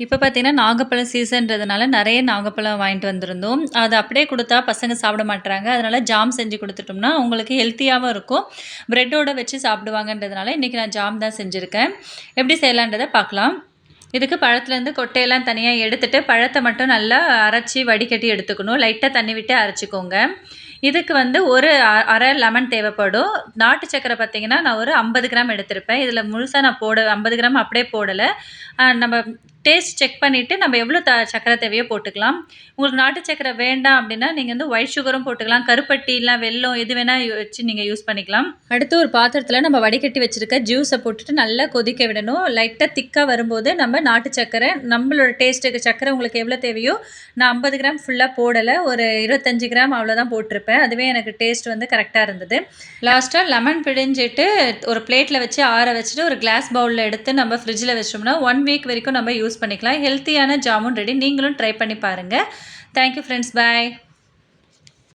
இப்போ பார்த்தீங்கன்னா, நாகப்பழம் சீசன்றதுனால நெறைய நாகப்பழம் வாங்கிட்டு வந்திருந்தோம். அது அப்படியே குடுத்தா பசங்க சாப்பிட மாட்றாங்க. அதனால ஜாம் செஞ்சு குடுத்துட்டோம்னா, அவங்களுக்கு ஹெல்த்தியாவும் இருக்கும். பிரெட்டோட வச்சு சாப்பிடுவாங்கன்றதுனால, இன்னைக்கு நான் ஜாம் தான் செஞ்சிருக்கேன். எப்படி செய்யலான்றத பார்க்கலாம். இதுக்கு பழத்துலேருந்து கொட்டையெல்லாம் தனியா எடுத்துட்டு, பழத்த மட்டும் நல்லா அரைச்சு வடிகட்டி எடுத்துக்கணும். லைட்டா தண்ணி விட்டு அரைச்சுக்கோங்க. இதுக்கு வந்து ஒரு அரை லெமன் தேவைப்படும். நாட்டு சர்க்கரை பார்த்தீங்கன்னா, நான் ஒரு 50 கிராம் எடுத்திருப்பேன். இதில முழுசா நான் 50 கிராம் அப்படியே போடல. நம்ம டேஸ்ட் செக் பண்ணிட்டு நம்ம எவ்வளோ சர்க்கரை தேவையோ போட்டுக்கலாம். உங்களுக்கு நாட்டு சர்க்கரை வேண்டாம் அப்படின்னா, நீங்க வந்து ஒயிட் சுகரும் போட்டுக்கலாம். கருப்பட்டி இல்ல வெல்லம் எது வேணா வச்சு நீங்க யூஸ் பண்ணிக்கலாம். அடுத்து ஒரு பாத்திரத்தில நம்ம வடிகட்டி வச்சிருக்க ஜூஸ போட்டுட்டு நல்லா கொதிக்க விடணும். லைட்டா திக்கா வரும்போது நம்ம நாட்டு சர்க்கரை, நம்மளோட டேஸ்ட்டுக்கு சர்க்கரை உங்களுக்கு எவ்வளோ தேவையோ, நான் 50 கிராம் ஃபுல்லா போடல. ஒரு 25 கிராம் அவ்வளோதான் போட்டிருப்பேன். அதுவே எனக்கு டேஸ்ட் வந்து கரெக்ட்டா இருந்தது. லாஸ்ட்டா லெமன் பிழிஞ்சிட்டு ஒரு பிளேட்ல வச்சு ஆற வச்சுட்டு, ஒரு கிளாஸ் பவுல்ல எடுத்து நம்ம ஃப்ரிட்ஜ்ல வச்சோம்னா, 1 வீக் வரைக்கும் நம்ம யூஸ் பண்ணிக்கலாம். ஹெல்த்தியான ஜாமுன் ரெடி. நீங்களும் ட்ரை பண்ணி பாருங்க. Thank you friends. பாய்.